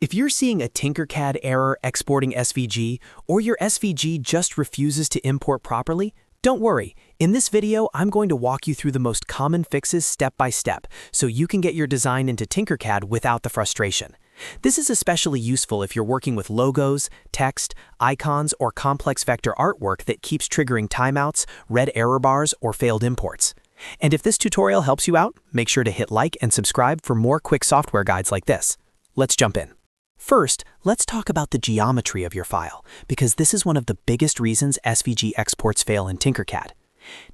If you're seeing a Tinkercad error exporting SVG, or your SVG just refuses to import properly, don't worry. In this video, I'm going to walk you through the most common fixes step by step, so you can get your design into Tinkercad without the frustration. This is especially useful if you're working with logos, text, icons, or complex vector artwork that keeps triggering timeouts, red error bars, or failed imports. And if this tutorial helps you out, make sure to hit like and subscribe for more quick software guides like this. Let's jump in. First, let's talk about the geometry of your file, because this is one of the biggest reasons SVG exports fail in Tinkercad.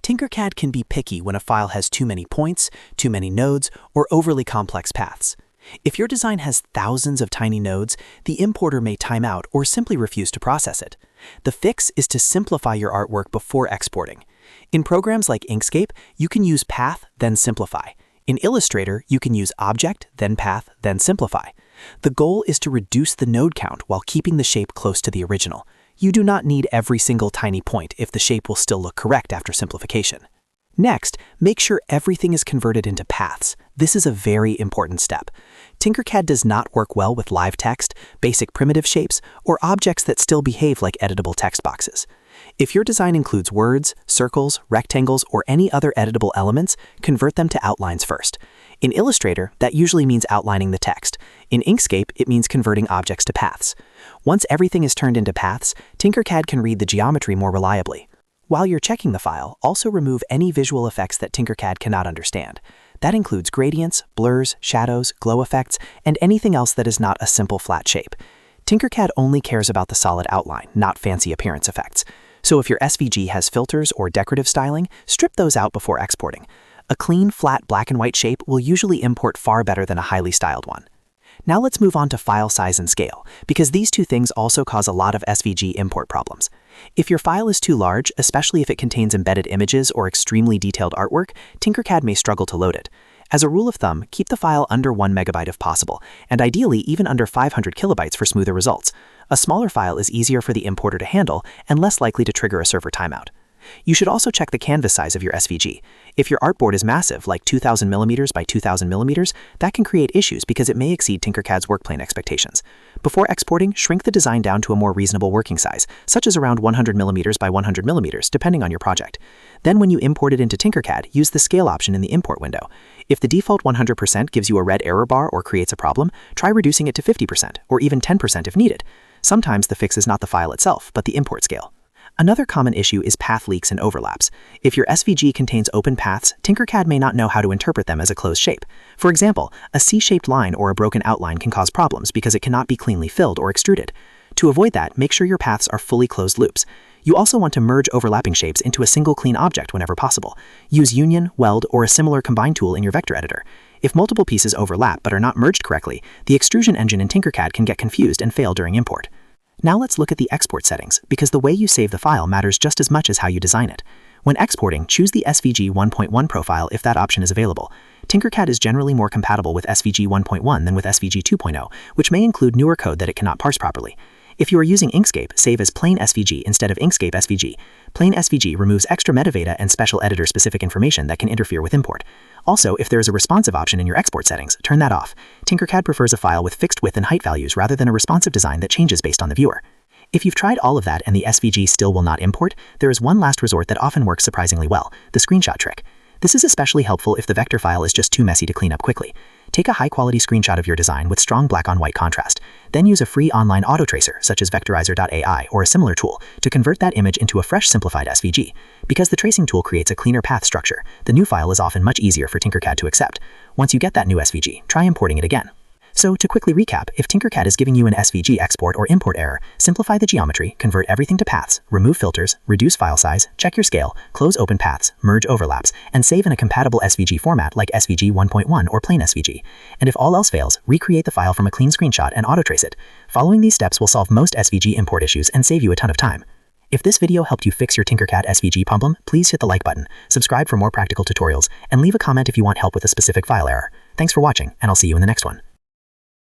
Tinkercad can be picky when a file has too many points, too many nodes, or overly complex paths. If your design has thousands of tiny nodes, the importer may time out or simply refuse to process it. The fix is to simplify your artwork before exporting. In programs like Inkscape, you can use Path, then Simplify. In Illustrator, you can use Object, then Path, then Simplify. The goal is to reduce the node count while keeping the shape close to the original. You do not need every single tiny point if the shape will still look correct after simplification. Next, make sure everything is converted into paths. This is a very important step. Tinkercad does not work well with live text, basic primitive shapes, or objects that still behave like editable text boxes. If your design includes words, circles, rectangles, or any other editable elements, convert them to outlines first. In Illustrator, that usually means outlining the text. In Inkscape, it means converting objects to paths. Once everything is turned into paths, Tinkercad can read the geometry more reliably. While you're checking the file, also remove any visual effects that Tinkercad cannot understand. That includes gradients, blurs, shadows, glow effects, and anything else that is not a simple flat shape. Tinkercad only cares about the solid outline, not fancy appearance effects. So if your SVG has filters or decorative styling, strip those out before exporting. A clean, flat black and white shape will usually import far better than a highly styled one. Now let's move on to file size and scale, because these two things also cause a lot of SVG import problems. If your file is too large, especially if it contains embedded images or extremely detailed artwork, Tinkercad may struggle to load it. As a rule of thumb, keep the file under 1 megabyte if possible, and ideally even under 500 kilobytes for smoother results. A smaller file is easier for the importer to handle and less likely to trigger a server timeout. You should also check the canvas size of your SVG. If your artboard is massive, like 2000 millimeters by 2000 millimeters, that can create issues because it may exceed Tinkercad's workplane expectations. Before exporting, shrink the design down to a more reasonable working size, such as around 100 millimeters by 100 millimeters, depending on your project. Then when you import it into Tinkercad, use the scale option in the import window. If the default 100% gives you a red error bar or creates a problem, try reducing it to 50%, or even 10% if needed. Sometimes the fix is not the file itself, but the import scale. Another common issue is path leaks and overlaps. If your SVG contains open paths, Tinkercad may not know how to interpret them as a closed shape. For example, a C-shaped line or a broken outline can cause problems because it cannot be cleanly filled or extruded. To avoid that, make sure your paths are fully closed loops. You also want to merge overlapping shapes into a single clean object whenever possible. Use Union, Weld, or a similar combine tool in your vector editor. If multiple pieces overlap but are not merged correctly, the extrusion engine in Tinkercad can get confused and fail during import. Now let's look at the export settings, because the way you save the file matters just as much as how you design it. When exporting, choose the SVG 1.1 profile if that option is available. Tinkercad is generally more compatible with SVG 1.1 than with SVG 2.0, which may include newer code that it cannot parse properly. If you are using Inkscape, save as Plain SVG instead of Inkscape SVG. Plain SVG removes extra metadata and special editor-specific information that can interfere with import. Also, if there is a responsive option in your export settings, turn that off. Tinkercad prefers a file with fixed width and height values rather than a responsive design that changes based on the viewer. If you've tried all of that and the SVG still will not import, there is one last resort that often works surprisingly well, the screenshot trick. This is especially helpful if the vector file is just too messy to clean up quickly. Take a high-quality screenshot of your design with strong black-on-white contrast. Then use a free online auto tracer, such as Vectorizer.ai or a similar tool, to convert that image into a fresh, simplified SVG. Because the tracing tool creates a cleaner path structure, the new file is often much easier for Tinkercad to accept. Once you get that new SVG, try importing it again. So, to quickly recap, if Tinkercad is giving you an SVG export or import error, simplify the geometry, convert everything to paths, remove filters, reduce file size, check your scale, close open paths, merge overlaps, and save in a compatible SVG format like SVG 1.1 or Plain SVG. And if all else fails, recreate the file from a clean screenshot and auto-trace it. Following these steps will solve most SVG import issues and save you a ton of time. If this video helped you fix your Tinkercad SVG problem, please hit the like button, subscribe for more practical tutorials, and leave a comment if you want help with a specific file error. Thanks for watching, and I'll see you in the next one.